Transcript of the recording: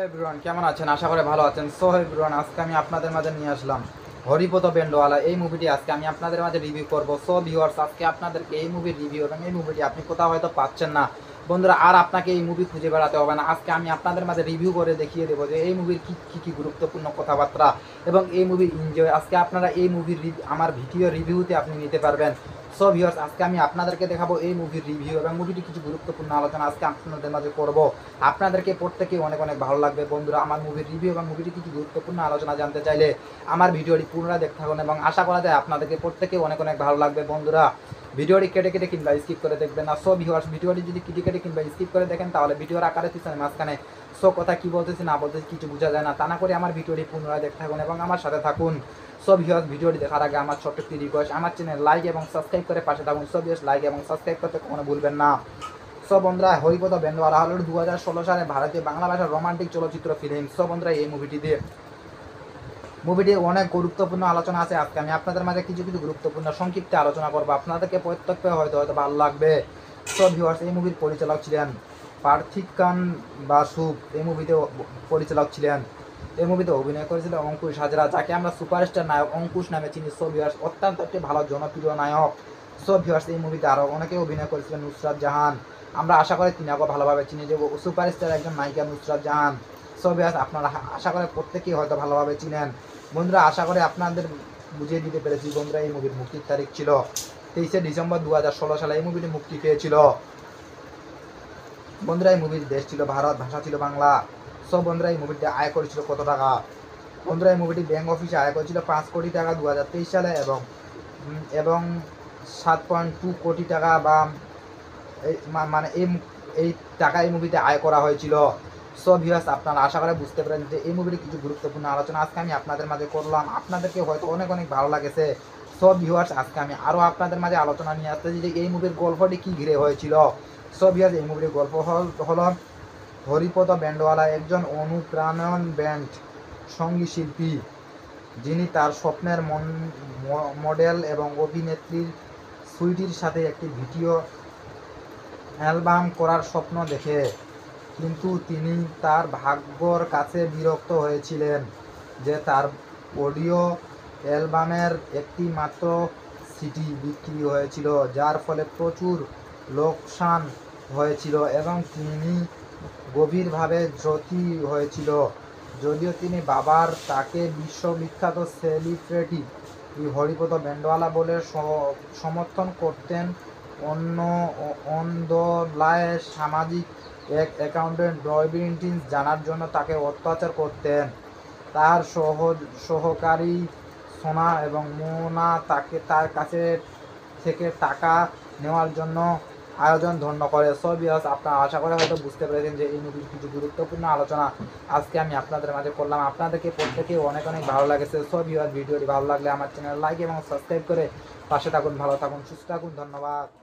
Everyone, কেমন আছেন? আশা করে ভালো আছেন। সো এভরিওয়ান, আজকে আমি আপনাদের মাঝে নিয়ে আসলাম হরিপদ বেন্ডওয়ালা। এই মুভিটি আজকে আমি আপনাদের মাঝে রিভিউ করব। সো ভিউয়ার্স, আজকে আপনাদেরকে এই মুভির রিভিউ এবং এই মুভিটি আপনি কোথাও হয়তো পাচ্ছেন না বন্ধুরা, আর আপনাকে এই মুভি খুঁজে বেড়াতে হবে না। আজকে আমি আপনাদের মাঝে রিভিউ করে দেখিয়ে দেবো যে এই মুভির কী গুরুত্বপূর্ণ কথাবার্তা এবং এই মুভির এনজয় আজকে আপনারা এই মুভির আমার ভিডিও রিভিউতে আপনি নিতে পারবেন। সো ভিউয়ার্স, আজকে আমি আপনাদেরকে দেখাবো এই মুভির রিভিউ এবং মুভিটি কিছু গুরুত্বপূর্ণ আলোচনা আজকে আপনাদের মাঝে করব। আপনাদেরকে প্রত্যেকেই অনেক অনেক ভালো লাগবে বন্ধুরা। আমার মুভির রিভিউ এবং মুভিটি কিছু গুরুত্বপূর্ণ আলোচনা জানতে চাইলে আমার ভিডিওটি পুনরায় দেখতে থাকুন এবং আশা করা যায় আপনাদেরকে প্রত্যেকেই অনেক অনেক ভালো লাগবে বন্ধুরা। ভিডিওটি কেটে কেটে কিংবা স্কিপ করে দেখবেন না। সো ভিউয়ার্স, ভিডিওটি যদি কেটে কেটে কিংবা স্কিপ করে দেখেন তাহলে ভিডিওর আকারে পিছনে মাঝখানে সো কথা কী বলতেছি না বলতেছি কিছু বোঝা যায় না। তা না করে আমার ভিডিওটি পুনরায় দেখতে থাকুন এবং আমার সাথে থাকুন। সো ভিউয়ার্স, ভিডিওটি দেখার আগে আমার ছোট্ট একটি রিকোয়েস্ট, আমার চ্যানেল লাইক এবং সাবস্ক্রাইব করে পাশে থাকুন। সো ভিউয়ার্স, লাইক এবং সাবস্ক্রাইব করতে কখনো ভুলবেন না। সো বন্ধুরা, হরিপদ বেন্ডওয়ালা হল 2016 সালে ভারতীয় বাংলা ভাষার রোমান্টিক চলচ্চিত্র ফিল্ম। সো বন্ধুরা, এই মুভিটির অনেক গুরুত্বপূর্ণ আলোচনা আছে। আজকে আমি আপনাদের মাঝে কিছু কিছু গুরুত্বপূর্ণ সংক্ষিপ্ত আলোচনা করবো, আপনাদেরকে প্রত্যেককে হয়তো ভালো লাগবে। সো ভিউয়ার্স, এই মুভির পরিচালক ছিলেন পার্থিকান বাসু। এই মুভিতে পরিচালক ছিলেন, এই মুভিতে অভিনয় করেছিলেন অঙ্কুশ হাজরা, যাকে আমরা সুপারস্টার নায়ক অঙ্কুশ নামে চিনি। সো ভিউয়ার্স, অত্যন্ত একটি ভালো জনপ্রিয় নায়ক। সো ভিউয়ার্স, এই মুভিতে আরও অনেকে অভিনয় করেছিলেন। নুসরাত জাহান, আমরা আশা করি তিনাকে ভালোভাবে চিনি যে সুপারস্টার একজন নায়িকা নুসরাত জাহান। সো ভিউয়ার্স, আপনারা আশা করে প্রত্যেকেই হয়তো ভালোভাবে চিনেন বন্ধুরা। আশা করে আপনাদের বুঝিয়ে দিতে পেরেছি বন্ধুরা। এই মুভির মুক্তির তারিখ ছিল 23শে ডিসেম্বর 2016 সালে এই মুভিটি মুক্তি পেয়েছিল বন্ধুরা। এই মুভির দেশ ছিল ভারত, ভাষা ছিল বাংলা। সো বন্ধুরা, এই মুভিটি আয় করেছিল কত টাকা বন্ধুরা? এই মুভিটি ব্যাংক অফিসে আয় করেছিল 5 কোটি টাকা 2023 সালে এবং 7.2 কোটি টাকা বা মানে এই টাকা এই মুভিতে আয় করা হয়েছিল। সো ভিউয়ার্স, আপনারা আশা করে বুঝতে পারেন যে এই মুভির কিছু গুরুত্বপূর্ণ আলোচনা আজকে আমি আপনাদের মাঝে করলাম, আপনাদেরকে হয়তো অনেক অনেক ভালো লাগেছে। সো ভিউয়ার্স, আজকে আমি আরও আপনাদের মাঝে আলোচনা নিয়ে আসতেছি যে এই মুভির গল্পটি কী ঘিরে হয়েছিল। সো ভিউয়ার্স, এই মুভির গল্প হলো হরিপদ বেন্ডওয়ালা একজন অনুপ্রেরণার ব্যান্ড সঙ্গী শিল্পী, যিনি তার স্বপ্নের মডেল এবং অভিনেত্রীর সুইটির সাথে একটি ভিডিও অ্যালবাম করার স্বপ্ন দেখে, কিন্তু তিনি তার ভাগ্যর কাছে বিরক্ত হয়েছিলেন যে তার অডিও অ্যালবামের একটি মাত্র সিডি বিক্রি হয়েছিল, যার ফলে প্রচুর লোকসান হয়েছিল এবং তিনি গভীরভাবে ক্ষতি হয়েছিল। যদিও তিনি বাবার তাকে বিশ্ববিখ্যাত সেলিব্রিটি হরিপদ বেন্ডওয়ালা বলে সমর্থন করতেন, অন্দলায় সামাজিক এক অ্যাকাউন্টেন্ট ডায়াবেটিস জানার জন্য তাকে অত্যাচার করতেন। তার সহকারী সোনা এবং মোনা তাকে তার কাছে থেকে টাকা নেওয়ার জন্য আয়োজন ধন্য করে। সো ভিউয়ার্স, আপনারা আশা করে হয়তো বুঝতে পেরেছেন যে এই মুভির কিছু গুরুত্বপূর্ণ আলোচনা আজকে আমি আপনাদের মাঝে করলাম। আপনাদেরকে প্রত্যেকেই অনেক অনেক ভালো লাগেছে। সো ভিউয়ার্স, ভিডিওটি ভালো লাগলে আমার চ্যানেল লাইক এবং সাবস্ক্রাইব করে পাশে থাকুন। ভালো থাকুন, সুস্থ থাকুন, ধন্যবাদ।